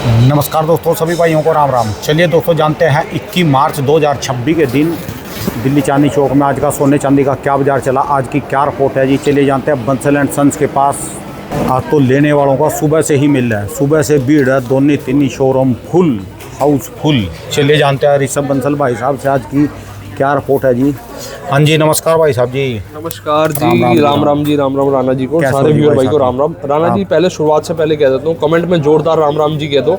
नमस्कार दोस्तों, सभी भाइयों को राम राम। चलिए दोस्तों, जानते हैं 21 मार्च 2026 के दिन दिल्ली चांदनी चौक में आज का सोने चांदी का क्या बाजार चला, आज की क्या रिपोर्ट है जी। चलिए जानते हैं। बंसल एंड सन्स के पास आज तो लेने वालों का सुबह से ही मिल रहा है, सुबह से भीड़ है, दोनों तीन शोरूम फुल हाउस फुल। चलिए जानते हैं ऋषभ बंसल भाई साहब से आज की क्या रिपोर्ट है जी। हाँ जी, नमस्कार भाई साहब जी। नमस्कार जी, राम राम जी, राम राम राणा जी को, सारे व्यूअर भाई को राम राम। राणा जी, पहले शुरुआत से पहले कह देता हूँ, कमेंट में जोरदार राम राम जी कह दो।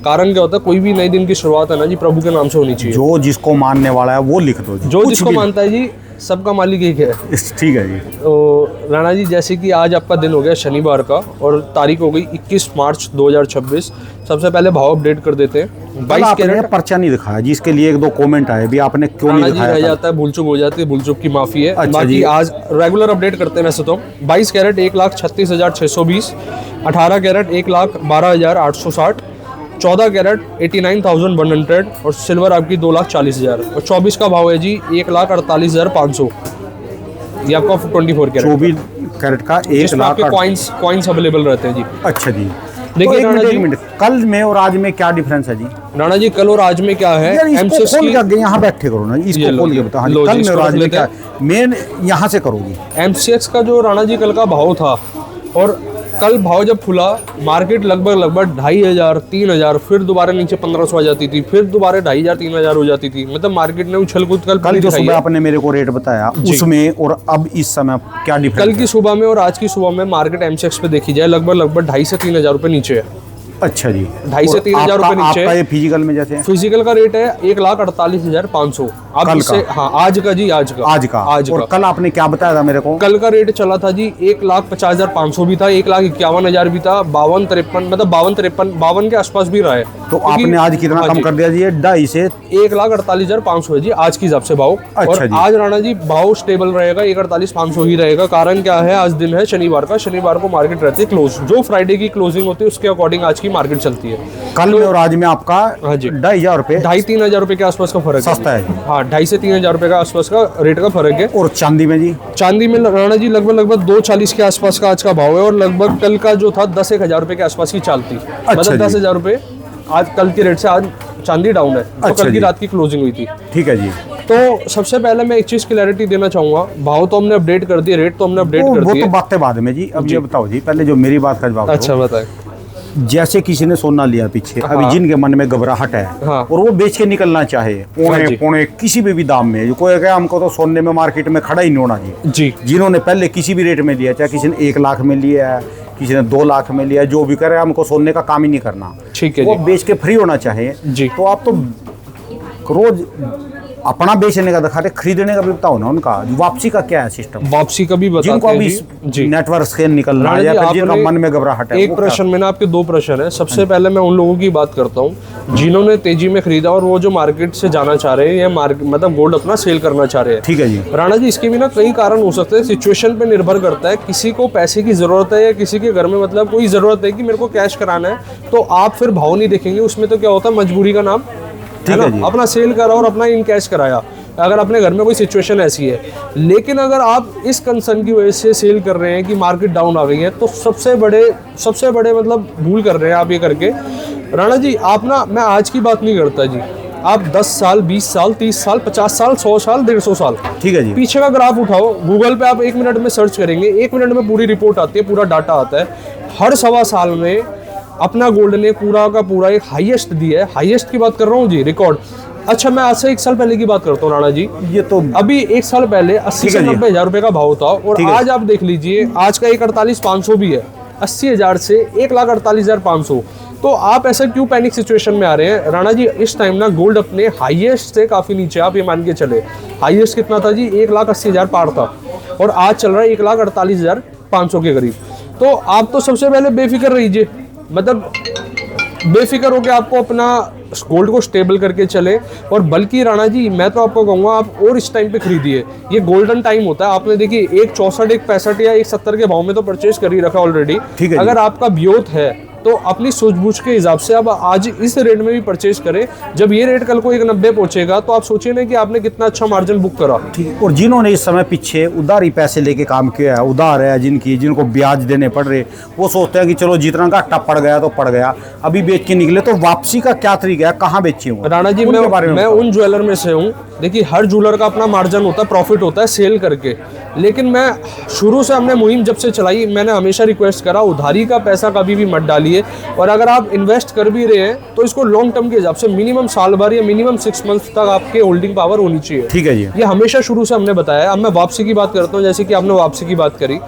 कारण क्या होता है, कोई भी नए दिन की शुरुआत है ना जी, प्रभु के नाम से होनी चाहिए। जो जिसको मानने वाला है वो लिख दो जी। जो जिसको मानता है जी, सबका मालिक एक है। ठीक है जी। तो राणा जी, जैसे कि आज आपका दिन हो गया शनिवार का और तारीख हो गई 21 मार्च 2026। सबसे पहले भाव अपडेट कर देते हैं। 22 कैरेट पर्चा नहीं दिखाया जी, इसके लिए एक दो कमेंट आए भी, आपने क्यों नहीं दिखाया? रह जाता है, भूल चूक हो जाती है, भूल चूक की माफी है। अच्छा बाकी जी। आज रेगुलर अपडेट करते हैं वैसे तो। 22 कैरेट 1,36,620, 18 कैरेट 1,12,860, 14 कैरेट 89,100 और सिल्वर आपकी 2,40,000 और 24 का भाव है जी 1,48,500। ये आपका 24 कैरेट 24 कैरेट का 1 लाख कॉइन्स अवेलेबल रहते हैं जी। अच्छा जी। देखिए तो राणा जी, एक मिनट, कल में और आज में क्या डिफरेंस है जी? राणा जी, कल और आज में क्या है? यार इसको एमसीएक्स खोल की के यहाँ बैठे करो ना, इसको खोल के बताओ। हाँ जी, लो जी, कल में इसको और आज रख में लेते क्या मेन यहाँ से करोगी? एमसीएक्स का जो राणा जी कल का भाव था, और कल भाव जब खुला मार्केट लगभग 2,500 3,000, फिर दोबारा नीचे 1,500 आ जाती थी, फिर दोबारा 2,500 3,000 हो जाती थी। मतलब मार्केट ने उछल कूद कल जो सुबह आपने मेरे को रेट बताया उसमें और अब इस समय क्या डिफरेंस? कल की सुबह में और आज की सुबह में मार्केट एमसीएक्स पे देखी जाए लगभग 2,500 से 3,000 रुपए नीचे है। अच्छा जी। 2,500 से 3,000 रुपए नीचे। आपका ये फिजिकल में जैसे फिजिकल का रेट है 1,48,500। अब इससे हाँ, आज का जी, आज का और कल आपने क्या बताया था मेरे को? कल का रेट चला था जी 1,50,500 भी था, 1,51,000 भी था, 52-53 मतलब 52-53 के आसपास भी रहा है। तो आपने आज कितना कम कर दिया जी? 2.5 से 1,48,500 है जी आज के हिसाब से भाव। अच्छा और जी। आज राणा जी भाव स्टेबल रहेगा, 1,48,500 ही रहेगा। कारण क्या है, आज दिन है शनिवार का, शनिवार को मार्केट रहती है क्लोज। जो फ्राइडे की क्लोजिंग होती है उसके अकॉर्डिंग आज की मार्केट चलती है। कल में और आज में आपका हाँ जी 2,500 रुपए 2,500-3,000 रुपए के आसपास का फर्क सस्ता है जी। हाँ, 2,500 से 3,000 रुपए का आसपास का रेट का फर्क है। और चांदी में जी? चांदी में राणा जी लगभग 2,40 के आसपास का आज का भाव है, और लगभग कल का जो था 10,000 रुपए के आसपास की चाल थी। मतलब 10,000 रुपए आज कल के रेट से आज चांदी डाउन है। तो कल की रात की क्लोजिंग हुई थी। ठीक है जी। तो सबसे पहले मैं एक चीज क्लैरिटी देना चाहूंगा, भाव तो हमने अपडेट कर दिए, रेट तो हमने अपडेट कर दिए। वो तो बातें बाद में जी। अब ये बताओ जी, पहले जो मेरी बात का जवाब। अच्छा बताए। जैसे किसी ने सोना लिया पीछे, अभी जिनके मन में घबराहट है और वो बेच के निकलना चाहे पौने किसी भी दाम में, कोई कहे हमको तो सोने में मार्केट में खड़ा ही नहीं होना जी। जिन्होंने पहले किसी भी रेट में लिया, चाहे किसी ने 1 लाख में लिया है, किसी ने 2 लाख में लिया, जो भी करे, हमको सोने का काम ही नहीं करना, ठीक है, वो बेच के फ्री होना चाहे जी। तो आप तो रोज अपना बेचने का दिखाते, खरीदने का भी बताओ ना। उनका वापसी का क्या है सिस्टम? वापसी का भी बताते हैं जी। नेटवर्क से निकलना या फिर जिनका मन में घबराहट है। एक प्रश्न में ना, आपके 2 प्रश्न है। सबसे पहले मैं उन लोगों की बात करता हूँ जिन्होंने तेजी में खरीदा और वो जो मार्केट से जाना चाह रहे हैं या मतलब गोल्ड अपना सेल करना चाह रहे हैं। ठीक है जी। राणा जी, इसके भी ना कई कारण हो सकते हैं, सिचुएशन पे निर्भर करता है। किसी को पैसे की जरूरत है या किसी के घर में मतलब कोई जरूरत है कि मेरे को कैश कराना है, तो आप फिर भाव नहीं देखेंगे। उसमें तो क्या होता है, मजबूरी का नाम है ना, अपना सेल करा और अपना इन कैश कराया, अगर अपने घर में कोई सिचुएशन ऐसी है। लेकिन अगर आप इस कंसर्न की वजह से सेल कर रहे हैं कि मार्केट डाउन आ गई है, तो सबसे बड़े मतलब भूल कर रहे हैं आप ये करके। राणा जी, आप ना, मैं आज की बात नहीं करता जी, आप 10 साल 20 साल 30 साल 50 साल 100 साल 150 साल, ठीक है जी, पीछे का ग्राफ उठाओ, गूगल पे आप 1 मिनट में सर्च करेंगे, 1 मिनट में पूरी रिपोर्ट आती है, पूरा डाटा आता है। हर 1.25 साल में अपना गोल्ड ने पूरा का पूरा एक हाईएस्ट दिया है। हाईएस्ट की बात कर रहा हूँ जी, रिकॉर्ड। अच्छा, मैं आज से 1 साल पहले की बात करता हूँ राणा जी। ये तो अभी 1 साल पहले 80 से 90,000 रुपए का भाव था, और आज आप देख लीजिए, आज का 1,48,500 भी है। 80,000 से 1,48,500। तो आप ऐसा क्यों पैनिक सिचुएशन में आ रहे हैं राणा जी? इस टाइम ना गोल्ड अपने हाईएस्ट से काफी नीचे, आप ये मान के चले। हाईएस्ट कितना था जी? 1,80,000 पार था, और आज चल रहा है 1,48,500 के करीब। तो आप तो सबसे पहले बेफिक्र रहिए, मतलब बेफिक्र होकर आपको अपना गोल्ड को स्टेबल करके चले। और बल्कि राणा जी, मैं तो आपको कहूँगा आप और इस टाइम पे खरीदिए, ये गोल्डन टाइम होता है। आपने देखिए 1,64, 1,65 या 1,70 के भाव में तो परचेज कर ही रखा ऑलरेडी। अगर आपका ब्योत है तो अपनी सूझबूझ के हिसाब से अब आज इस रेट में भी परचेज करें। जब ये रेट कल को 190 पहुंचेगा तो आप सोचिए ना कि आपने कितना अच्छा मार्जिन बुक करा। ठीक। और जिन्होंने इस समय पीछे उधारी पैसे लेके काम किया है, उधार है जिनको ब्याज देने पड़ रहे, वो सोचते हैं कि चलो जितना घाटा पड़ गया तो पड़ गया, अभी बेच के निकले, तो वापसी का क्या तरीका है, कहाँ बेची हूँ? राणा जी, मैं उन ज्वेलर में से हूँ। देखिए, हर ज्वेलर का अपना मार्जिन होता है, प्रॉफिट होता है सेल करके। लेकिन मैं शुरू से, हमने मुहिम जब से चलाई, मैंने हमेशा रिक्वेस्ट करा उधारी का पैसा कभी भी मत डालिए, और अगर आप इन्वेस्ट कर भी रहे हैं तो इसको लॉन्ग टर्म के हिसाब से मिनिमम साल भर या मिनिमम 6 मंथ तक आपके होल्डिंग पावर होनी चाहिए। ठीक है जी, ये हमेशा शुरू से हमने बताया। अब मैं वापसी की बात करता हूँ, जैसे कि आपने वापसी की बात करी।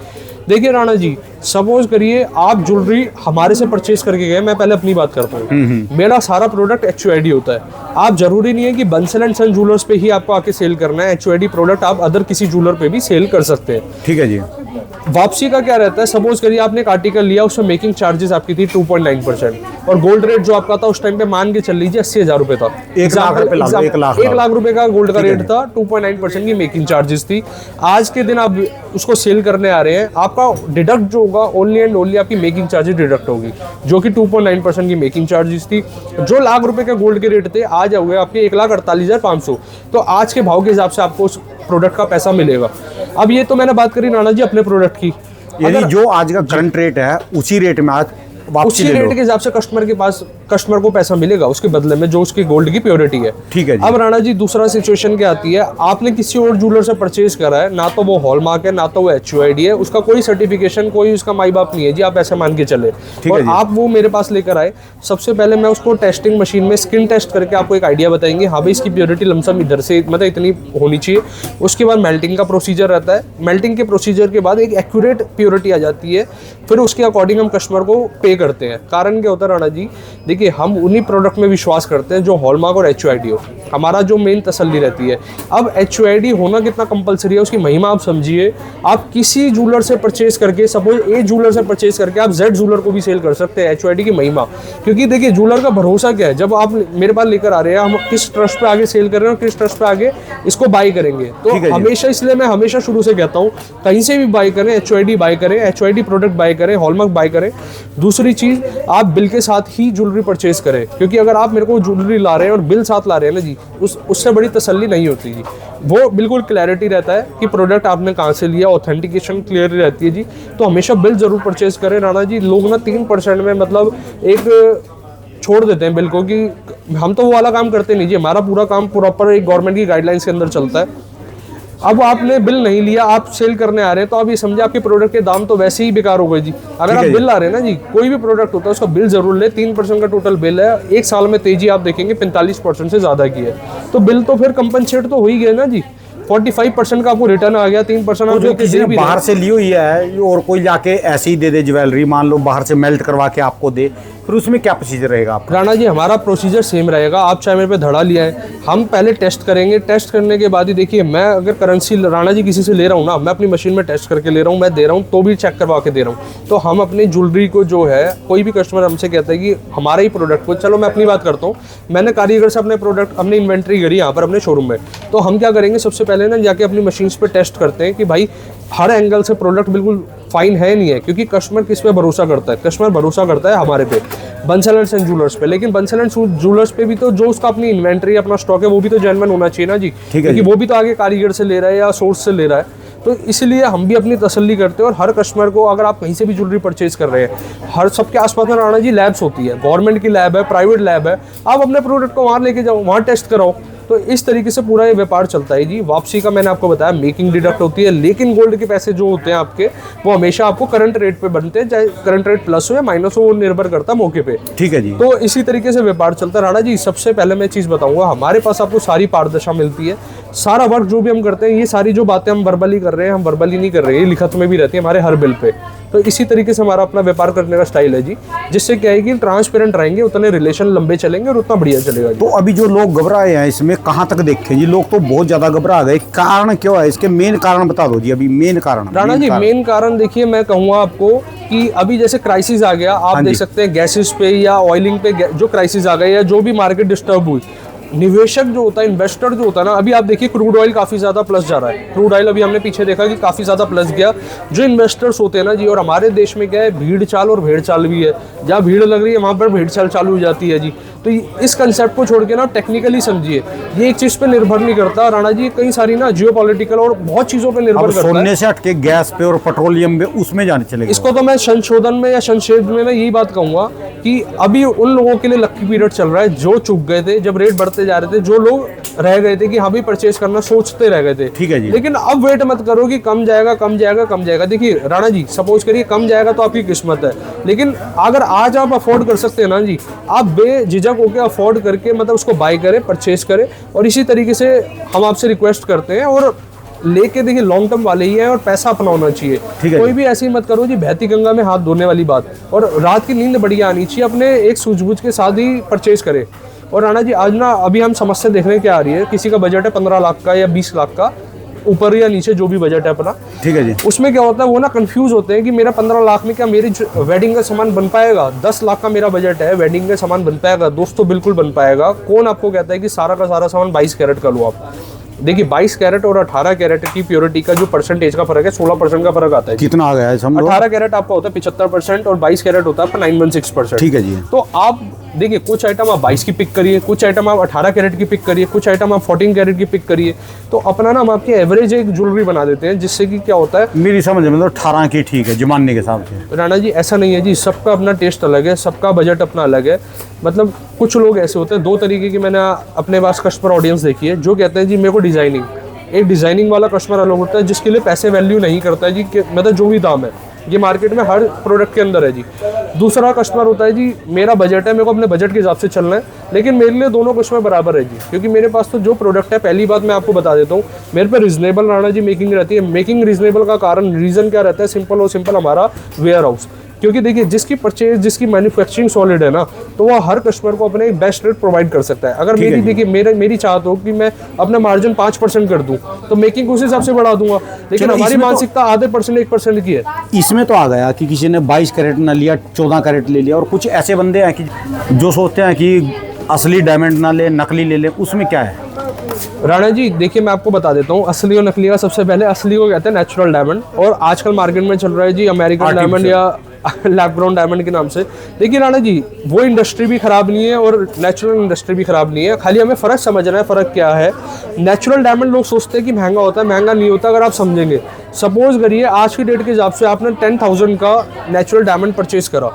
देखिए राणा जी, सपोज करिए आप ज्वेलरी हमारे से परचेज करके गए, मैं पहले अपनी बात करता हूँ, मेरा सारा प्रोडक्ट HUID होता है। आप जरूरी नहीं है कि बंसल एंड सन ज्वेलर्स पे ही आपको आके सेल करना है, HUID प्रोडक्ट आप अदर किसी ज्वेलर पे भी सेल कर सकते हैं। ठीक है जी। वापसी का क्या रहता है, सपोज करिए आपने एक आर्टिकल लिया, उसमें मेकिंग चार्जेस आपकी थी 2.9%, और गोल्ड रेट जो आपका था उस टाइम पे मान के चल लीजिए 80,000 रुपए था। 1 लाख रुपए का गोल्ड का रेट था, 2.9% की मेकिंग चार्जेस थी। आज के दिन आप उसको सेल करने आ रहे हैं, आपका डिडक्ट जो होगा ओनली एंड ओनली आपकी मेकिंग चार्जेस डिडक्ट होगी, जो कि 2.9% की मेकिंग चार्जेस थी। जो लाख रुपए के गोल्ड के रेट थे, आज हो गए आपके 1,48,500। तो आज के भाव के हिसाब से आपको उस प्रोडक्ट का पैसा मिलेगा। अब ये तो मैंने बात करी राणा जी अपने प्रोडक्ट की, यानी जो आज का करंट रेट है उसी रेट में आज वापसी उसी रेट के हिसाब से कस्टमर के पास, कस्टमर को पैसा मिलेगा उसके बदले में, जो उसकी गोल्ड की प्योरिटी है। ठीक है जी। अब राणा जी, दूसरा सिचुएशन क्या आती है, आपने किसी और ज्वेलर से परचेज करा है, ना तो वो हॉलमार्क है, ना तो वो HUID है, उसका कोई सर्टिफिकेशन, कोई उसका माई बाप नहीं है जी, आप ऐसे मान के चले, और आप वो मेरे पास लेकर आए। सबसे पहले मैं उसको टेस्टिंग मशीन में स्किन टेस्ट करके आपको एक आइडिया बताएंगे, हाँ भाई इसकी प्योरिटी लमसम इधर से मतलब इतनी होनी चाहिए। उसके बाद मेल्टिंग का प्रोसीजर रहता है, मेल्टिंग के प्रोसीजर के बाद एक एक्यूरेट प्योरिटी आ जाती है, फिर उसके अकॉर्डिंग हम कस्टमर को पे करते हैं। कारण क्या होता है राणा जी, देखिए हम उन्हीं प्रोडक्ट में विश्वास करते हैं जो हॉलमार्क और HUID हो, हमारा जो मेन तसल्ली रहती है। अब HUID होना कितना कंपलसरी है, उसकी महिमा आप समझिए। आप किसी ज्वेलर से परचेज करके, सपोज A ज्वेलर से परचेज करके आप Z ज्वेलर को भी सेल कर सकते हैं, HUID की महिमा। क्योंकि देखिए ज्वेलर का भरोसा क्या है, जब आप मेरे पास लेकर आ रहे हैं, हम किस ट्रस्ट पे आगे सेल कर रहे हैं और किस ट्रस्ट पे आगे इसको बाई करेंगे। तो हमेशा, इसलिए मैं हमेशा शुरू से कहता हूँ, कहीं से भी बाई करें, HUID बाई करें, HUID प्रोडक्ट बाई करें, हॉलमार्क बाई करें। दूसरी चीज, आप बिल के साथ ही ज्वेलरी परचेज करें, क्योंकि अगर आप मेरे को ज्वेलरी ला रहे हैं और बिल साथ ला रहे हैं ना जी, उससे बड़ी तसल्ली नहीं होती जी। वो बिल्कुल क्लैरिटी रहता है कि प्रोडक्ट आपने कहाँ से लिया, ऑथेंटिकेशन क्लियर रहती है जी। तो हमेशा बिल जरूर परचेज करें राणा जी। लोग ना 3% में मतलब एक छोड़ देते हैं बिल को, कि हम तो वो वाला काम करते नहीं जी, हमारा पूरा काम प्रॉपर एक गवर्नमेंट की गाइडलाइंस के अंदर चलता है। अब आपने बिल नहीं लिया, आप सेल करने आ रहे हैं, तो आप ये समझे आपके प्रोडक्ट के दाम तो वैसे ही बेकार हो गए जी। अगर आप बिल ला रहे हैं ना जी, कोई भी प्रोडक्ट होता है उसका बिल जरूर ले। 3% का टोटल बिल है, एक साल में तेजी आप देखेंगे 45% से ज्यादा की है, तो बिल तो फिर कंपनसेट तो हो ही गया ना जी। 45% का आपको रिटर्न आ गया, 3% आप जो किसी ने बाहर से ली हुई है और कोई जाके ऐसे ही दे दे ज्वेलरी, मान लो बाहर से मेल्ट करवा के आपको दे, फिर उसमें क्या प्रोसीजर रहेगा आपका? राणा जी, हमारा प्रोसीजर सेम रहेगा। आप चाहे मेरे पे धड़ा लिया है, हम पहले टेस्ट करेंगे, टेस्ट करने के बाद ही देखिए, मैं अगर करेंसी राणा जी किसी से ले रहा हूँ ना, मैं अपनी मशीन में टेस्ट करके ले रहा हूँ, मैं दे रहा हूँ तो भी चेक करवा के दे रहा हूँ। तो हम अपनी ज्वेलरी को जो है, कोई भी कस्टमर हमसे कहता है कि हमारे ही प्रोडक्ट को, चलो मैं अपनी बात करता हूँ, मैंने कारीगर से अपने प्रोडक्ट, अपनी इन्वेंट्री करी यहाँ पर अपने शोरूम में, तो हम क्या करेंगे, सबसे पहले ना जाके अपनी मशीन पे टेस्ट करते हैं कि भाई हर एंगल से प्रोडक्ट बिल्कुल फाइन है नहीं है। क्योंकि कस्टमर किस पे भरोसा करता है, कस्टमर भरोसा करता है हमारे पे, बंसल एंड सन ज्वेलर्स पे। लेकिन बंसल एंड सन ज्वेलर्स पे भी तो जो उसका अपनी इन्वेंट्री, अपना स्टॉक है, वो भी तो जेन्युइन होना चाहिए ना जी, क्योंकि वो भी तो आगे कारीगर से ले रहा है या सोर्स से ले रहा है। तो इसलिए हम भी अपनी तसल्ली करते हैं। और हर कस्टमर को, अगर आप कहीं से भी ज्वेलरी परचेज कर रहे हैं, हर सबके आसपास में राणा जी लैब्स होती है, गवर्नमेंट की लैब है, प्राइवेट लैब है, आप अपने प्रोडक्ट को वहाँ लेके जाओ, वहाँ टेस्ट कराओ। तो इस तरीके से पूरा ये व्यापार चलता है जी। वापसी का मैंने आपको बताया, मेकिंग डिडक्ट होती है, लेकिन गोल्ड के पैसे जो होते हैं आपके, वो हमेशा आपको करंट रेट पे बनते हैं, चाहे करंट रेट प्लस हो या माइनस हो, वो निर्भर करता है मौके पे। ठीक है जी। तो इसी तरीके से व्यापार चलता है राणा जी। सबसे पहले मैं चीज बताऊंगा, हमारे पास आपको सारी पारदर्शिता मिलती है। सारा वर्क जो भी हम करते हैं, ये सारी जो बातें हम वर्बली कर रहे हैं, हम वर्बली नहीं कर रहे हैं, ये लिखत में भी रहती है हमारे हर बिल पे। तो इसी तरीके से हमारा अपना व्यापार करने का स्टाइल है जी, जिससे क्या है कि ट्रांसपेरेंट रहेंगे, उतने रिलेशन लंबे चलेंगे और उतना बढ़िया चलेगा जी। तो अभी जो लोग घबराए हैं इसमें, कहाँ तक देखें जी? लोग तो बहुत ज्यादा घबरा गए, कारण क्यों है? इसके मेन कारण बता दो जी, अभी मेन कारण। राणा जी, मेन कारण देखिए, मैं कहूँगा आपको कि अभी जैसे क्राइसिस आ गया, आप देख सकते हैं गैसेस पे या ऑयलिंग पे जो क्राइसिस आ गया, या जो भी मार्केट डिस्टर्ब हुई, निवेशक जो होता है, इन्वेस्टर जो होता है ना, अभी आप देखिए क्रूड ऑयल काफ़ी ज़्यादा प्लस जा रहा है। क्रूड ऑयल अभी हमने पीछे देखा कि काफ़ी ज़्यादा प्लस गया। जो इन्वेस्टर्स होते हैं ना जी, और हमारे देश में क्या है, भीड़ चाल और भेड़ चाल भी है। जहाँ भीड़ लग रही है वहाँ पर भेड़ चाल चालू हो जाती है जी। तो इस कंसेप्ट को छोड़ के ना टेक्निकली समझिए, ये एक चीज़ पे निर्भर नहीं करता राणा जी, कई सारी ना जियोपॉलिटिकल और बहुत चीज़ों पे निर्भर करता है। सोने से हटके गैस पे और पेट्रोलियम पे उसमें जाने चले गए। इसको तो मैं संशोधन में या संक्षेप में मैं यही बात कहूंगा कि अभी उन लोगों के लिए लकी पीरियड चल रहा है जो चुक गए थे जब रेट बढ़ते जा रहे थे, जो लोग रह गए थे कि हाँ भी परचेज करना सोचते रह गए थे। ठीक है जी। लेकिन अब वेट मत करो कि कम जाएगा कम जाएगा कम जाएगा। देखिए राणा जी, सपोज करिए कम जाएगा तो आपकी किस्मत है, लेकिन अगर आज आप अफोर्ड कर सकते हैं ना जी, आप बेझिझक होकर अफोर्ड करके मतलब उसको बाय करें, परचेज करें। और इसी तरीके से हम आपसे रिक्वेस्ट करते हैं, और लेके देखिए लॉन्ग टर्म वाले ही हैं और पैसा अपना होना चाहिए। कोई भी ऐसी मत करो जी बहती गंगा में हाथ धोने वाली बात। और रात की नींद बढ़िया आनी चाहिए, अपने एक सूझबूझ के साथ ही परचेज करें। और राणा जी आज ना अभी हम समस्या देखने क्या आ रही है, किसी का बजट है 15 लाख का या 20 लाख का, ऊपर या नीचे जो भी बजट है अपना, ठीक है जी। उसमें क्या होता है वो ना कंफ्यूज होते हैं कि मेरा 15 लाख में क्या मेरी वेडिंग का सामान बन पाएगा। 10 लाख का मेरा बजट है, वेडिंग का सामान बन पाएगा? दोस्तों बिल्कुल बन पाएगा। कौन आपको कहता है कि सारा का सारा सामान 22 कैरेट का लो आप? देखिए 22 कैरेट और 18 कैरेट की प्योरिटी का जो परसेंटेज का फर्क है, 16% का फर्क आता है। कितना आ गया है? 18 कैरेट आपका होता है 75% और 22 कैरेट होता है आपका 916%। ठीक है जी। तो आप देखिए कुछ आइटम आप 22 की पिक करिए, कुछ आइटम आप 18 कैरेट की पिक करिए, कुछ आइटम आप 14 कैरेट की पिक करिए। तो अपना ना हम आपके एवरेज एक ज्वेलरी बना देते हैं, जिससे कि क्या होता है, मेरी समझ में तो 18 की ठीक है जमाने के हिसाब से। राणा जी ऐसा नहीं है जी, सबका अपना टेस्ट अलग है, सबका बजट अपना अलग है। मतलब कुछ लोग ऐसे होते हैं, दो तरीके की मैंने अपने पास कस्टमर ऑडियंस देखी है, जो कहते हैं जी मेरे को डिजाइनिंग, एक डिजाइनिंग वाला कस्टमर अलग होता है जिसके लिए पैसे वैल्यू नहीं करता है जी, मतलब जो भी दाम है ये मार्केट में हर प्रोडक्ट के अंदर है जी। दूसरा कस्टमर होता है जी मेरा बजट है, मेरे को अपने बजट के हिसाब से चलना है, लेकिन मेरे लिए दोनों कस्टमर बराबर है जी, क्योंकि मेरे पास तो जो प्रोडक्ट है, पहली बात मैं आपको बता देता हूँ, मेरे पे रिजनेबल राणा जी मेकिंग रहती है। मेकिंग रिजनेबल का कारण रीज़न क्या रहता है, सिंपल और सिंपल हमारा वेयर हाउस। क्योंकि देखिए जिसकी परचेज, जिसकी मैन्युफैक्चरिंग सॉलिड है ना, तो वो हर कस्टमर को अपने बेस्ट रेट प्रोवाइड कर सकता है। अगर मेरी देखिए मेरी चाहत हो कि मैं अपना मार्जिन 5% कर दूं, तो मेकिंग उस हिसाब से बढ़ा दूंगा। लेकिन हमारी मानसिकता आधे % 1% की है। इसमें तो आ गया कि किसी ने 22 कैरेट ना लिया, 14 कैरेट ले लिया, और कुछ ऐसे बंदे हैं कि जो सोचते हैं कि असली डायमंड ना ले, नकली ले ले। उसमें क्या है राणा जी? देखिए मैं आपको बता देता हूँ असली और नकली का। सबसे पहले असली को कहते हैं नेचुरल डायमंड, और आजकल मार्केट में चल रहा है जी अमेरिकन डायमंड या लैब ग्राउंड डायमंड के नाम से। देखिए राणा जी, वो इंडस्ट्री भी खराब नहीं है और नेचुरल इंडस्ट्री भी खराब नहीं है, खाली हमें फ़र्क समझना है। फ़र्क क्या है? नेचुरल डायमंड लोग सोचते हैं कि महंगा होता है, महंगा नहीं होता। अगर आप समझेंगे, सपोज करिए आज की डेट के हिसाब से आपने 10,000 का नेचुरल डायमंड परचेज करा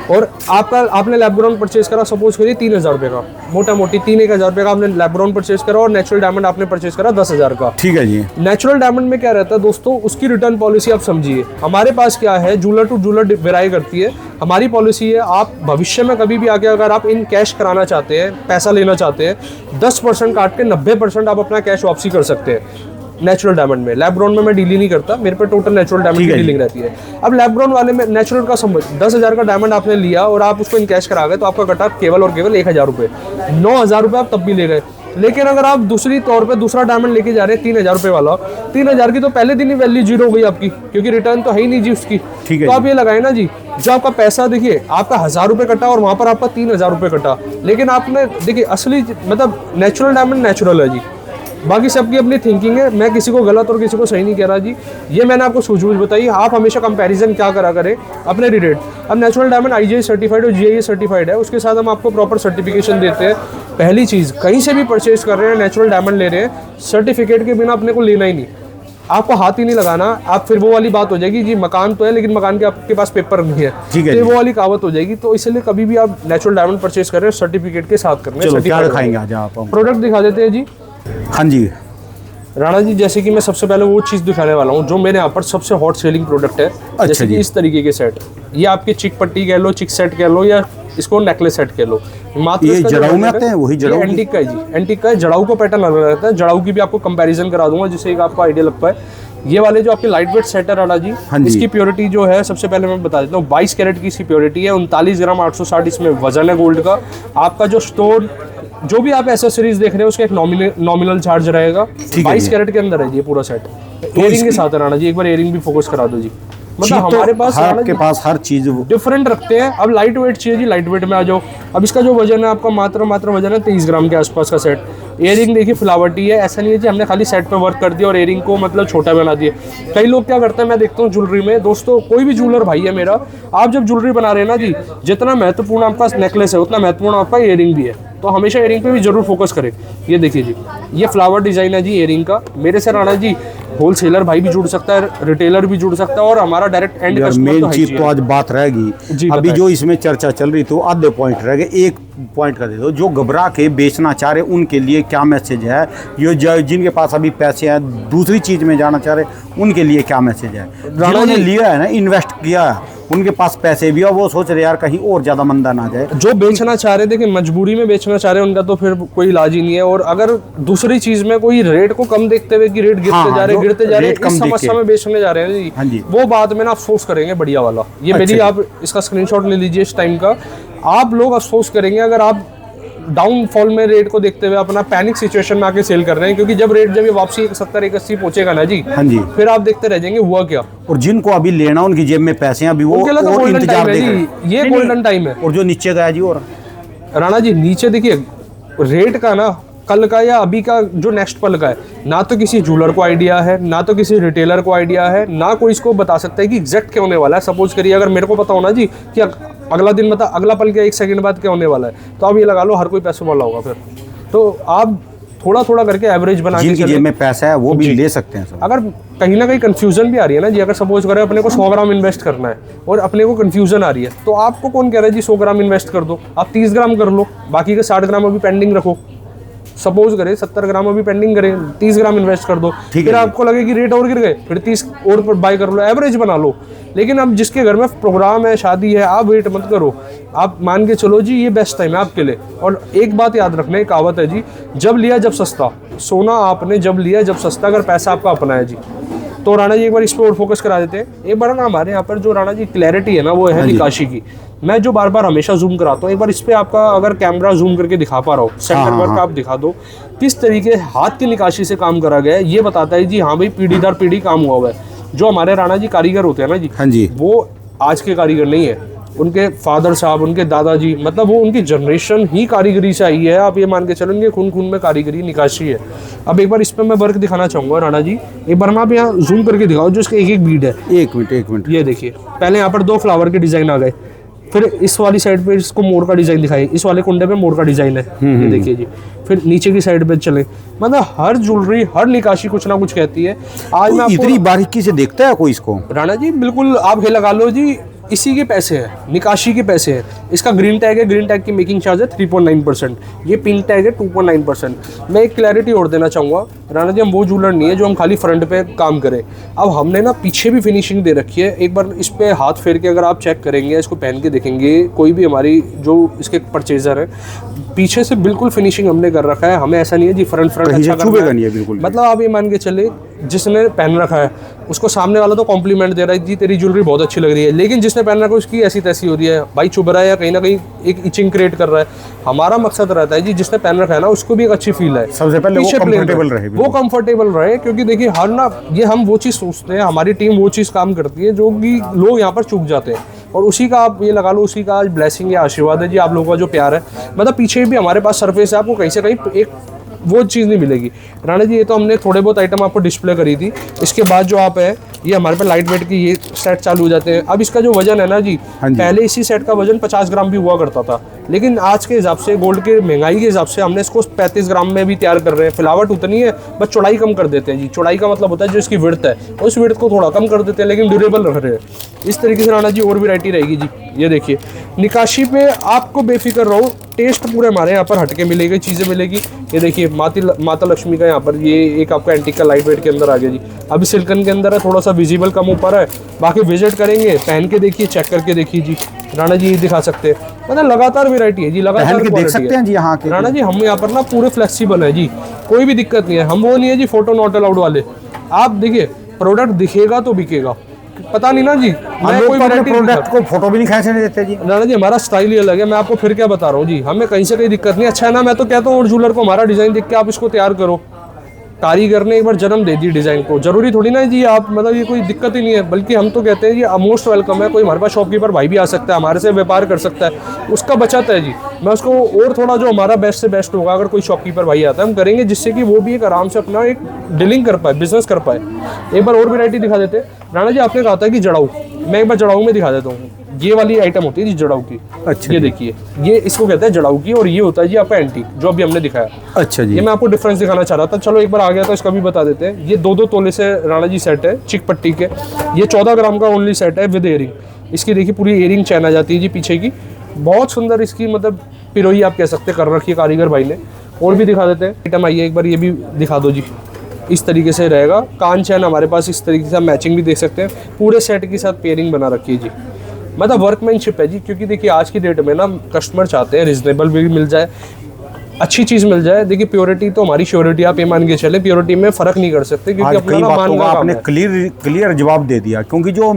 और आपने लैब ग्राउंड परचेज करा सपोज करिए 3,000 रुपये का, मोटा मोटी 3,000 रुपये का आपने लैब ग्राउंड परचेज करा, और नेचुरल डायमंड आपने परचेज करा 10,000 का। ठीक है जी। नेचुरल डायमंड में क्या रहता है दोस्तों, उसकी रिटर्न पॉलिसी आप समझिए। हमारे पास क्या है, जूलर टू जूलर वेराई करती है। हमारी पॉलिसी है, आप भविष्य में कभी भी आके अगर आप इन कैश कराना चाहते हैं, पैसा लेना चाहते हैं, 10% काट के 90% आप अपना कैश वापसी कर सकते हैं नेचुरल डायमंड में। लैब ग्राउंड में मैं डील ही नहीं करता, मेरे पे टोटल नेचुरल डायमंड की डीलिंग रहती है। अब लैब ग्राउंड वाले में नेचुरल का समझ, 10,000 का डायमंड आपने लिया और आप उसको इन कैश करा गए, तो आपका कटा केवल और केवल 1,000 रुपये। 9,000 रुपये आप तब भी ले गए। लेकिन अगर आप दूसरी तौर पे दूसरा डायमंड लेके जा रहे हैं 3,000 रुपये वाला, 3,000 की तो पहले दिन ही वैल्यू जीरो हो गई आपकी, क्योंकि रिटर्न तो है ही नहीं जी उसकी। तो आप ये लगाए ना जी, जो आपका पैसा देखिए आपका 1,000 रुपये कटा और वहाँ पर आपका 3,000 रुपये कटा। लेकिन आपने देखिए असली मतलब नेचुरल डायमंड नेचुरल है जी, बाकी सबकी अपनी थिंकिंग है। मैं किसी को गलत और किसी को सही नहीं कह रहा जी, ये मैंने आपको सूझबूझ बताई। आप हमेशा कंपैरिजन क्या करा करें अपने रेट। अब नेचुरल डायमंड IGI सर्टिफाइड और GIA सर्टिफाइड है, उसके साथ हम आपको प्रॉपर सर्टिफिकेशन देते हैं। पहली चीज़, कहीं से भी परचेज कर रहे हैं, नेचुरल डायमंड ले रहे हैं, सर्टिफिकेट के बिना अपने को लेना ही नहीं, आपको हाथ ही नहीं लगाना। आप फिर वो वाली बात हो जाएगी जी मकान तो है लेकिन मकान के आपके पास पेपर नहीं है, तो वो वाली कहावत हो जाएगी। तो इसलिए कभी भी आप नेचुरल डायमंड परचेज कर रहे हैं सर्टिफिकेट के साथ करना है। क्या दिखाएंगे आज आप? प्रोडक्ट दिखा देते हैं जी। हाँ जी राणा जी, जैसे कि मैं सबसे पहले वो चीज़ दिखाने वाला हूँ जो मेरे यहाँ पर सबसे हॉट सेलिंग प्रोडक्ट है। जैसे कि इस तरीके के सेट, ये आपके चिक पट्टी कह लो, चिक सेट कह लो, या इसको नेकलेस सेट कह लो। ये जड़ाऊ में आते हैं, वही जड़ाऊ एंटीक का है जी, एंटीक का है। जड़ाऊ का पैटर्न अलग रहता है, जड़ाऊ की भी आपको कंपैरिजन करा दूंगा जिससे एक आपको आइडिया लग पाए। ये वाले जो आपके लाइट वेट सेट है राणा जी, इसकी प्योरिटी जो है सबसे पहले मैं बता देता हूँ, 22 कैरेट की इसकी प्योरिटी है, 39 ग्राम 860 इसमें वजन है गोल्ड का। आपका जो स्टोन, जो भी आप एसेसरीज देख रहे हैं उसका एक नॉमिनल चार्ज रहेगा। 22 कैरेट के अंदर है जी ये पूरा सेट, इयरिंग के साथ है राणा जी। एक बार इयरिंग भी फोकस करा दो जी। मतलब हमारे पास आपके पास हर चीज डिफरेंट रखते हैं। अब लाइट वेट चाहिए जी, लाइट वेट में आ जाओ। अब इसका जो वजन है आपका मात्र वजन है 23 ग्राम के आसपास का सेट। इयरिंग देखिए फ्लावटी है, ऐसा नहीं है जी हमने खाली सेट पे वर्क कर दिया और इयरिंग को मतलब छोटा बना दिया। कई लोग क्या करते हैं, मैं देखता हूँ ज्वेलरी में, दोस्तों कोई भी ज्वेलर भाई है मेरा, आप जब ज्वेलरी बना रहे हैं ना जी, जितना महत्वपूर्ण आपका नेकलेस है उतना महत्वपूर्ण आपका इयरिंग भी है, तो हमेशा इयरिंग पे भी जरूर फोकस करें। ये देखिए जी, ये फ्लावर डिजाइन है जी इयरिंग का। मेरे से राणा जी होलसेलर भाई भी जुड़ सकता है, रिटेलर भी जुड़ सकता है और हमारा डायरेक्ट एंड कस्टमर मेन तो है चीज तो आज बात रहेगी। अभी जो इसमें चर्चा चल रही तो आधे पॉइंट रह गए, एक पॉइंट कर दे दो। जो घबरा के बेचना चाह रहे उनके लिए क्या मैसेज है, ये जिनके पास अभी पैसे हैं दूसरी चीज में जाना चाह रहे उनके लिए क्या मैसेज है? जिन्होंने लिया है ना, इन्वेस्ट किया है, उनके पास पैसे भी और वो सोच रहे यार कहीं और ज्यादा मंदा ना जाए। जो बेचना चाह रहे, देखिए मजबूरी में बेचना चाह रहे हैं उनका तो फिर कोई इलाज ही नहीं है। और अगर दूसरी चीज में कोई रेट को कम देखते हुए कि रेट गिरते जा रहे इस समस्या में बेचने जा रहे हैं जी, हाँ जी, वो बाद में ना अफसोस करेंगे बढ़िया वाला। ये मेरी, आप इसका स्क्रीनशॉट ले लीजिए इस टाइम का। आप लोग अफसोस करेंगे अगर आप डाउनफॉल में रेट को देखते हुए अपना पैनिक सिचुएशन में आके सेल कर रहे हैं, क्योंकि जब रेट जब ये वापसी 70-80 पहुंचेगा ना जी, हाँ जी, फिर आप देखते रह जाएंगे हुआ क्या। और जिनको अभी लेना उनकी जेब में पैसे हैं अभी वो और इंतजार देख रहे हैं। ये गोल्डन टाइम है। और जो नीचे गया जी, और राणा जी नीचे देखिए रेट का ना, कल का या अभी का जो नेक्स्ट पल का है, ना तो किसी ज्वेलर को आइडिया है, ना तो किसी रिटेलर को आइडिया है, ना कोई इसको बता सकता है कि एग्जैक्ट क्या होने वाला है। सपोज करिए अगर मेरे को पता हो ना जी कि अगला दिन बता, अगला पल क्या 1 सेकंड बाद क्या होने वाला है, तो आप ये लगा लो हर कोई पैसों वाला होगा। फिर तो आप थोड़ा थोड़ा करके एवरेज बना के जिनकी जेब में पैसा है वो भी ले सकते हैं सब। अगर कहीं ना कहीं कंफ्यूजन भी आ रही है ना जी, अगर सपोज करें अपने को 100 ग्राम इन्वेस्ट करना है और अपने को कंफ्यूजन आ रही है, तो आपको कौन कह रहा है जी 100 ग्राम इन्वेस्ट कर दो, आप 30 ग्राम कर लो, बाकी के 60 ग्राम अभी पेंडिंग रखो। सपोज करें 70 ग्राम अभी पेंडिंग करें, 30 ग्राम इन्वेस्ट कर दो, फिर आपको लगे कि रेट और गिर गए, फिर 30 और पर बाय कर लो, एवरेज बना लो। लेकिन अब जिसके घर में प्रोग्राम है, शादी है, आप वेट मत करो, आप मान के चलो जी ये बेस्ट टाइम है आपके लिए। और एक बात याद रखना, एक कहावत है जी, जब लिया जब सस्ता, सोना आपने जब लिया जब सस्ता, अगर पैसा आपका अपना है जी। तो राणा जी एक बार इस पर और फोकस करा देते हैं। एक बार ना हमारे यहाँ पर जो राणा जी क्लैरिटी है ना, वो है निकाशी की। मैं जो बार बार हमेशा जूम कराता हूँ, एक बार इस पे आपका अगर कैमरा जूम करके दिखा पा रहा हो, सेंटर वर्क आप दिखा दो, किस तरीके हाथ की निकाशी से काम करा गया है, ये बताता है जी हाँ भाई पीढ़ी दर पीढ़ी काम हुआ है। जो हमारे राणा जी कारीगर होते हैं ना जी, हाँ जी, वो आज के कारीगर नहीं है, उनके फादर साहब, उनके दादाजी, मतलब वो उनकी जनरेशन ही कारीगरी से आई है। आप ये मान के चलेंगे खून खून में कारीगरी निकाशी है। अब एक बार इस पर मैं वर्क दिखाना चाहूँगा राणा जी, एक बार मैं आप यहाँ जूम करके दिखाओ जो इसके एक एक बीड है। एक मिनट ये देखिए, पहले यहाँ पर 2 फ्लावर के डिजाइन आ गए, फिर इस वाली साइड पे इसको मोर का डिजाइन दिखाई, इस वाले कुंडे पे मोर का डिजाइन है, ये देखिए जी। फिर नीचे की साइड पे चले, मतलब हर ज्वेलरी हर निकाशी कुछ ना कुछ कहती है। आज मैं इतनी बारीकी से देखता है कोई इसको? राणा जी बिल्कुल, आप ये लगा लो जी इसी के पैसे हैं, निकाशी के पैसे हैं। इसका ग्रीन टैग है, ग्रीन टैग की मेकिंग चार्ज है 3.9%, ये पिंक टैग है 2.9%। मैं एक क्लैरिटी और देना चाहूँगा राणा जी, हम वो ज्वेलर नहीं है जो हम खाली फ्रंट पे काम करें। अब हमने ना पीछे भी फिनिशिंग दे रखी है। एक बार इस पे हाथ फेर के अगर आप चेक करेंगे, इसको पहन के देखेंगे, कोई भी हमारी जो इसके परचेजर है, पीछे से बिल्कुल फिनिशिंग हमने कर रखा है। हमें ऐसा नहीं है जी फ्रंट अच्छा चुभेगा नहीं है बिल्कुल। मतलब आप ये मान के चले जिसने पहन रखा है उसको सामने वाला तो कॉम्प्लीमेंट दे रहा है जी तेरी ज्वेलरी बहुत अच्छी लग रही है, लेकिन जिसने पहन रखा है उसकी ऐसी तैसी हो रही है, भाई चुभ रहा है या कहीं ना कहीं एक इचिंग क्रिएट कर रहा है। हमारा मकसद रहता है जी जिसने पहन रखा है ना उसको भी एक अच्छी फील है, सबसे पहले वो कंफर्टेबल रहे, वो कंफर्टेबल रहे। क्योंकि देखिए हर ना ये हम वो चीज़ सोचते हैं, हमारी टीम वो चीज़ काम करती है जो कि लोग यहाँ पर चूक जाते हैं, और उसी का आप ये लगा लो उसी का आज ब्लेसिंग या आशीर्वाद है जी, आप लोगों का जो प्यार है। मतलब पीछे भी हमारे पास सरफेस है, आपको कहीं से कहीं एक वो चीज़ नहीं मिलेगी। राणा जी ये तो हमने थोड़े बहुत आइटम आपको डिस्प्ले करी थी, इसके बाद जो आप है ये हमारे पे लाइट वेट की ये सेट चालू हो जाते हैं। अब इसका जो वजन है ना जी, पहले इसी सेट का वजन 50 ग्राम भी हुआ करता था, लेकिन आज के हिसाब से गोल्ड के महंगाई के हिसाब से हमने इसको 35 ग्राम में भी तैयार कर रहे हैं। फिलावट उतनी है, बस चौड़ाई कम कर देते हैं जी। चौड़ाई का मतलब होता है जो इसकी विड्थ है, उस विड्थ को थोड़ा कम कर देते हैं, लेकिन ड्यूरेबल रख रहे हैं। इस तरीके से राणा जी और वैरायटी रहेगी जी। ये देखिए निकाशी पे आपको बेफिक्र रहो, टेस्ट पूरे हमारे यहाँ पर हटके मिलेगी, चीज़ें मिलेगी। ये देखिए माता लक्ष्मी का यहाँ पर ये एक आपका एंटीक का लाइट वेट के अंदर आ गया जी। अभी सिल्कन के अंदर है, थोड़ा सा विजिबल कम ऊपर है, बाकी विजिट करेंगे, पहन के देखिए, चेक करके देखिए जी। राणा जी ये दिखा सकते हैं, मतलब लगातार वैरायटी है जी, लगातार देख सकते हैं जी यहाँ के। राणा जी हम यहाँ पर ना पूरे फ्लेक्सिबल है जी, कोई भी दिक्कत नहीं है। हम वो नहीं है जी फोटो नॉट अलाउड वाले। आप देखिए प्रोडक्ट दिखेगा तो बिकेगा, पता नहीं ना जी, मैं कोई प्रोडक्ट को फोटो भी नहीं खींचने देते जी। राणा जी हमारा स्टाइल ही अलग है, मैं आपको फिर क्या बता रहा हूँ जी, हमें कहीं से कहीं दिक्कत नहीं। अच्छा है ना, मैं तो कहता हूँ और ज्वेलर को हमारा डिजाइन देख के आप इसको तैयार करो, कारीगर ने एक बार जन्म दे दी डिज़ाइन को, जरूरी थोड़ी ना है जी आप मतलब ये कोई दिक्कत ही नहीं है, बल्कि हम तो कहते हैं जी मोस्ट वेलकम है। कोई हमारे पास शॉपकीपर भाई भी आ सकता है, हमारे से व्यापार कर सकता है, उसका बचत है जी। मैं उसको और थोड़ा जो हमारा बेस्ट से बेस्ट होगा, अगर कोई शॉपकीपर भाई आता है हम करेंगे, जिससे कि वो भी एक आराम से अपना एक डीलिंग कर पाए, बिजनेस कर पाए। एक बार और वैरायटी दिखा देते हैं। राणा जी आपने कहा था कि जड़ाऊ, मैं एक बार जड़ाऊ में दिखा देता हूँ। ये वाली आइटम होती है जी जड़ाऊ की। अच्छा ये देखिए, ये इसको कहते हैं जड़ाऊ की, और ये होता है जी आपका एंटीक जो अभी हमने दिखाया। अच्छा जी। ये मैं आपको डिफरेंस दिखाना चाह रहा था, चलो एक बार आ गया तो इसका भी बता देते हैं। ये 2-2 तोले से राणा जी सेट है चिक पट्टी के। ये 14 ग्राम का ओनली सेट है विद एयरिंग। इसकी देखिए पूरी एयरिंग चैन आ जाती है जी पीछे की, बहुत सुंदर इसकी मतलब पिरोई आप कह सकते कर रखी है कारीगर भाई ने। और भी दिखा देते हैं आइटम, आइए एक बार ये भी दिखा दो जी। इस तरीके से रहेगा कान चैन हमारे पास, इस तरीके से मैचिंग भी देख सकते हैं, पूरे सेट के साथ पेयरिंग बना रखी है जी। मतलब वर्कमैनशिप है जी, क्योंकि देखिए आज की डेट में ना कस्टमर चाहते हैं रिजनेबल भी मिल जाए, अच्छी चीज़ मिल जाए। देखिए प्योरिटी तो हमारी श्योरिटी, आप ये मान के चले प्योरिटी में फ़र्क नहीं कर सकते, क्योंकि आज अपना कई ना बातों मान का का काम आपने है। क्लियर जवाब दे दिया, क्योंकि जो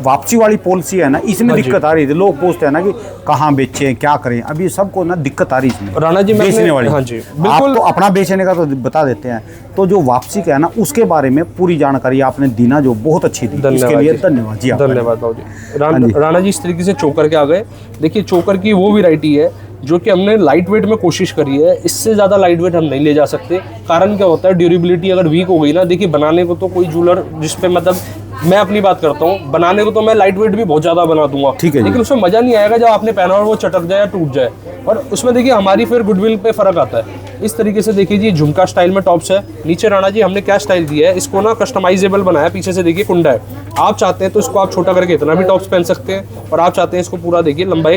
वापसी वाली पॉलिसी है ना, इसमें दिक्कत आ रही थी। लोग पूछते हैं ना कि कहाँ बेचें, क्या करें, अभी सबको ना दिक्कत आ रही है इसमें। राणा जी मैं बेचने वाली, हाँ जी आप बिल्कुल। तो अपना बेचने का तो बता देते हैं, तो जो वापसी का है ना उसके बारे में पूरी जानकारी आपने दी ना, जो बहुत अच्छी थी। इसके लिए धन्यवाद जी। धन्यवाद बाबू जी। राणा जी इस तरीके से चोकर के आ गए। देखिए चोकर की वो वैरायटी है जो कि हमने लाइट वेट में कोशिश करी है, इससे ज़्यादा लाइट वेट हम नहीं ले जा सकते। कारण क्या होता है, ड्यूरेबिलिटी अगर वीक हो गई ना, देखिए बनाने को तो कोई जूलर जिस पे मतलब मैं अपनी बात करता हूँ, बनाने को तो मैं लाइट वेट भी बहुत ज़्यादा बना दूंगा, ठीक है, लेकिन उसमें मज़ा नहीं आएगा जब आपने पहना और वो चटक जाए या टूट जाए, और उसमें देखिए हमारी फिर गुडविल पे फ़र्क आता है। इस तरीके से देखिए जी झुमका स्टाइल में टॉप्स है। नीचे राणा जी हमने क्या स्टाइल दिया है, इसको ना कस्टमाइजेबल बनाया। पीछे से देखिए कुंडा है, आप चाहते हैं तो इसको आप छोटा करके इतना भी टॉप्स पहन सकते हैं, और आप चाहते हैं इसको पूरा देखिए लंबा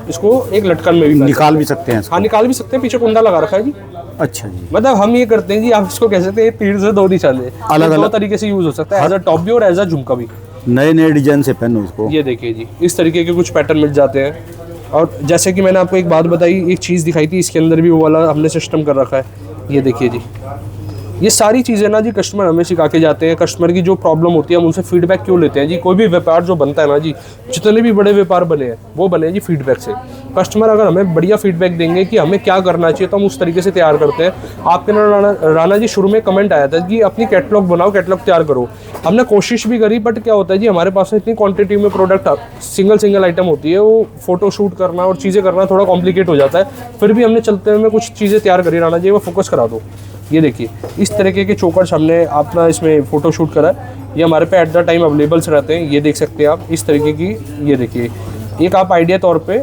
इसको एक लटकन में भी निकाल भी सकते हैं। हाँ निकाल भी सकते हैं, पीछे कुंडा लगा रखा है जी। अच्छा जी। मतलब हम ये करते हैं जी, आप इसको कह सकते हैं तीर से दो निशाने, अलग दो तरीके से यूज हो सकता है, एज अ टॉप भी और एज अ झुमका भी। नए नए डिजाइन से पहनो इसको। ये देखिए जी इस तरीके के कुछ पैटर्न मिल जाते हैं। और जैसे कि मैंने आपको एक बात बताई, एक चीज़ दिखाई थी, इसके अंदर भी वो वाला हमने सिस्टम कर रखा है। ये देखिए जी, ये सारी चीज़ें ना जी कस्टमर हमें सिखा के जाते हैं। कस्टमर की जो प्रॉब्लम होती है हम उनसे फीडबैक क्यों लेते हैं जी। कोई भी व्यापार जो बनता है ना जी, जितने भी बड़े व्यापार बने हैं वो बने हैं जी फीडबैक से। कस्टमर अगर हमें बढ़िया फीडबैक देंगे कि हमें क्या करना चाहिए, तो हम उस तरीके से तैयार करते हैं। आपके ना राणा जी शुरू में कमेंट आया था कि अपनी कैटलॉग बनाओ, कैटलॉग तैयार करो। हमने कोशिश भी करी, बट क्या होता है जी हमारे पास इतनी क्वांटिटी में प्रोडक्ट सिंगल आइटम होती है, वो फोटो शूट करना और चीज़ें करना थोड़ा कॉम्प्लिकेट हो जाता है। फिर भी हमने चलते हुए कुछ चीज़ें तैयार करी। राणा जी वो फोकस करा दो। ये देखिए इस तरीके के चोकर्स हमने अपना इसमें फ़ोटो शूट करा है। ये हमारे पे एट द टाइम अवेलेबल्स रहते हैं। ये देख सकते हैं आप इस तरीके की। ये देखिए एक आप आइडिया तौर पे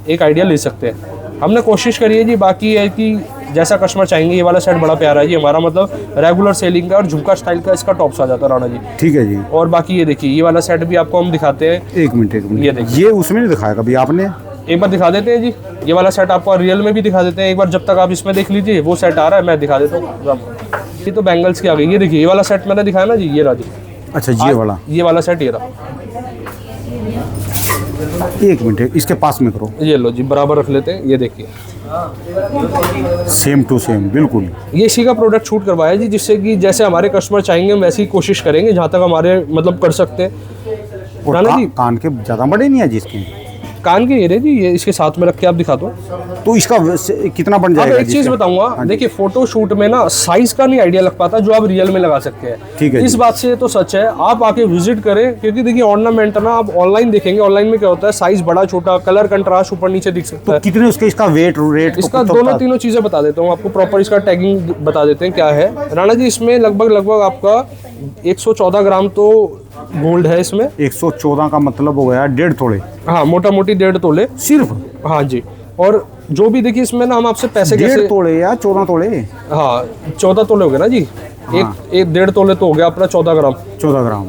एक आइडिया ले सकते हैं। हमने कोशिश करी है जी, बाकी है कि जैसा कस्टमर चाहेंगे। ये वाला सेट बड़ा प्यारा है जी, हमारा मतलब रेगुलर सेलिंग का और झुमका स्टाइल का इसका टॉप्स आ जाता है राणा जी। ठीक है जी। और बाकी ये देखिए ये वाला सेट भी आपको हम दिखाते हैं। एक मिनट ये देखिए, ये उसमें नहीं दिखाया कभी आपने? एक बार दिखा देते हैं जी। ये वाला सेट आपको रियल में भी दिखा देते हैं। एक बार जब तक आप इसमें देख लीजिए, वो सेट आ रहा है मैं दिखा देता हूँ। ये तो बैंगल्स की आ गई। ये देखिए ये वाला सेट मैंने दिखाया ना जी, ये रहा जी। अच्छा ये वाला सेट ये रहा। एक मिनट इसके पास में करो। ये लो जी बराबर रख लेते हैं। ये देखिए सेम टू सेम बिल्कुल। ये इसी का प्रोडक्ट शूट करवाया जी, जिससे कि जैसे हमारे कस्टमर चाहेंगे हम वैसी कोशिश करेंगे जहाँ तक हमारे मतलब कर सकते हैं। और कान के ज़्यादा बड़े नहीं है जिसके कान के ये रहे जी, ये इसके साथ में रख के आप दिखा दो तो इसका कितना बन जाएगा? एक चीज बताऊंगा, देखिए फोटो शूट में ना साइज का नहीं आइडिया लग पाता जो आप रियल में लगा सकते हैं। ठीक है, इस बात से तो सच है। आप आके विजिट करें, क्योंकि देखिए ऑर्नामेंट ना आप ऑनलाइन देखेंगे, ऑनलाइन में क्या होता है साइज बड़ा छोटा, कलर कंट्रास्ट ऊपर नीचे दिख सकता है। कितने उसके इसका वेट रेट? इसका दोनों तीनों चीजें बता देता हूँ आपको, प्रॉपर इसका टैगिंग बता देते हैं क्या है। राणा जी इसमें लगभग आपका 114 ग्राम तो गोल्ड है इसमें। 114 का मतलब हो गया 1.5 तोले। हाँ मोटा मोटी 1.5 तोले सिर्फ। हाँ जी। और जो भी देखिए इसमें ना हम आपसे पैसे 1.5 तोले या 14 तोले? हाँ 14 तोले हो गए ना जी। एक 1.5 तोले तो हो गया अपना 14 ग्राम। 14 ग्राम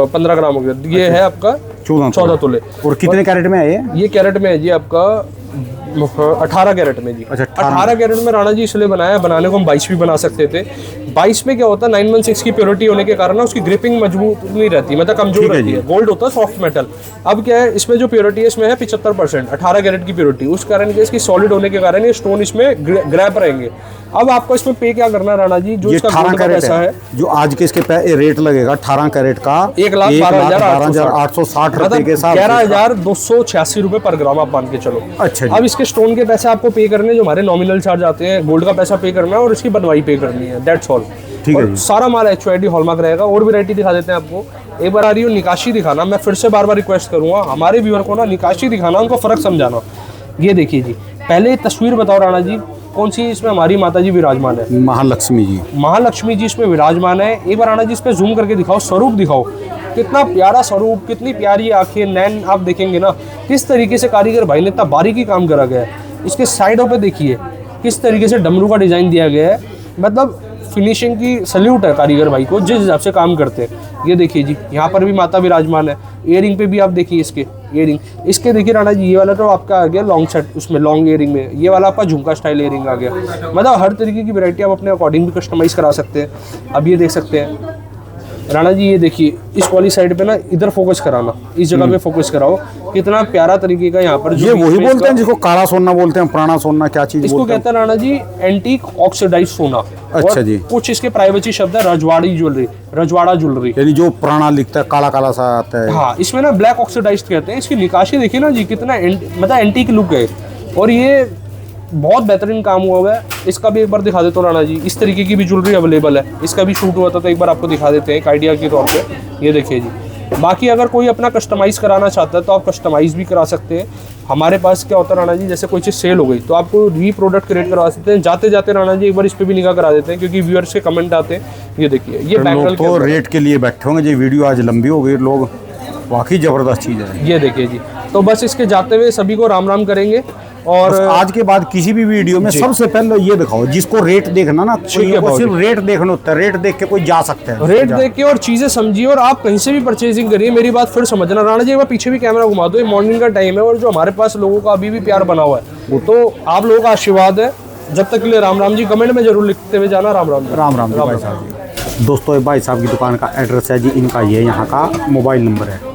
15 ग्राम हो गया। ये है आपका 14 तोले। और कितने कैरेट में है ये कैरेट में है जी आपका 18 कैरेट में जी। अच्छा 18 कैरेट में राणा जी इसलिए बनाया, बनाने को हम 22 भी बना सकते थे। 22 में क्या होता है 916 की प्योरिटी होने के कारण ना उसकी ग्रिपिंग मजबूत नहीं रहती, मतलब कमजोर रहती है। गोल्ड होता है सॉफ्ट मेटल। अब क्या है इसमें जो प्योरिटी है इसमें है 75%, 18 कैरेट की प्योरिटी। उस कारण के इसकी सॉलिड होने के कारण ये स्टोन इसमें ग्रैप रहेंगे। अब आपको इसमें पे क्या करना है राणा जी, जो इसका गोल्ड का पैसा है जो आज के इसके रेट लगेगा 18 कैरेट का 1,12,860 रुपए के साथ 11,286 रुपए पर ग्राम आप मान के चलो। अच्छा अब इसके स्टोन के पैसे आपको पे करने, जो हमारे नॉमिनल चार्ज आते हैं, गोल्ड का पैसा पे करना है और इसकी बनवाई पे करनी है, दैट्स ऑल। ठीक है और जी। सारा माल HYD हॉलमार्क रहेगा। और वैरायटी दिखा देते हैं आपको। एक बार आ रही हो निकाशी दिखाना, मैं फिर से बार बार रिक्वेस्ट करूंगा हमारे व्यूअर को ना, निकाशी दिखाना, उनको फ़र्क समझाना। ये देखिए जी, पहले तस्वीर बताओ राणा जी, कौन सी इसमें हमारी माता जी विराजमान है? महालक्ष्मी जी। महालक्ष्मी जी इसमें विराजमान है। एक बार राणा जी इस पे जूम करके दिखाओ, स्वरूप दिखाओ, कितना प्यारा स्वरूप, कितनी प्यारी आंखें, नैन आप देखेंगे ना, किस तरीके से कारीगर भाई ने इतना बारीकी काम करा गया है। इसके साइडों पे देखिए किस तरीके से डमरू का डिज़ाइन दिया गया है, मतलब फिनिशिंग की सल्यूट है कारीगर भाई को जिस हिसाब से काम करते हैं। ये देखिए जी, यहाँ पर भी माता विराजमान है। इयरिंग पे भी आप देखिए इसके इयरिंग, इसके देखिए राणा जी, ये वाला तो आपका आ गया लॉन्ग सेट, उसमें लॉन्ग इयरिंग में, ये वाला आपका झुमका स्टाइल इयरिंग आ गया। मतलब हर तरीके की वैरायटी आप अपने अकॉर्डिंग भी कस्टमाइज़ करा सकते हैं। अब ये देख सकते हैं राणा जी, ये देखिए इस वाली साइड पे ना इधर फोकस कराना, इस जगह पे फोकस कराओ, कितना प्यारा तरीके का यहाँ पर ये वही बोलते हैं जिसको काला सोना बोलते हैं, पुराना सोना, क्या चीज इसको बोलते हैं? कहते हैं राणा जी एंटीक ऑक्सीडाइज सोना। अच्छा और जी। कुछ इसके प्राइवेसी शब्द है रजवाड़ी ज्वेलरी, रजवाड़ा ज्वेलरी। यानी जो पुराना लिखता है, काला काला सा आता है। हाँ, इसमें ना ब्लैक ऑक्सीडाइज कहते हैं। इसकी निकाशी देखिए ना जी, कितना मतलब एंटीक लुक है और ये बहुत बेहतरीन काम हुआ हुआ है। इसका भी एक बार दिखा देता हूँ राणा जी, इस तरीके की भी ज्वेलरी अवेलेबल है। इसका भी शूट हुआ था तो एक बार आपको दिखा देते हैं एक आइडिया के तौर पे। ये देखिए जी, बाकी अगर कोई अपना कस्टमाइज़ कराना चाहता है तो आप कस्टमाइज़ भी करा सकते हैं। हमारे पास क्या होता है राणा जी, जैसे कोई चीज़ सेल हो गई तो आपको री प्रोडक्ट क्रिएट करवा सकते हैं। जाते जाते राणा जी एक बार इस पर भी निगाह करा देते हैं क्योंकि व्यूअर्स के कमेंट आते हैं। ये देखिए, ये बैंगल लोग तो रेट के लिए बैठे होंगे, ये वीडियो आज लंबी हो गई, लोग वाकई जबरदस्त चीज़ है। ये देखिए जी, तो बस इसके जाते हुए सभी को राम राम करेंगे। और बस आज के बाद किसी भी वीडियो में सबसे पहले ये दिखाओ, जिसको रेट देखना ना, कोई को सिर्फ रेट देखना होता है, रेट देख के कोई जा सकता है, रेट देख के और चीजें समझिए और आप कहीं से भी परचेजिंग करिए। मेरी बात फिर समझना राणा जी, एक बार पीछे भी कैमरा घुमा दो। ये मॉर्निंग का टाइम है और जो हमारे पास लोगों का अभी भी प्यार बना हुआ है, तो आप लोगों का आशीर्वाद है। जब तक के लिए राम राम जी, कमेंट में जरूर लिखते हुए जाना। राम राम राम राम जी भाई साहब जी। दोस्तों, ये भाई साहब की दुकान का एड्रेस है जी, इनका ये यहाँ का मोबाइल नंबर है।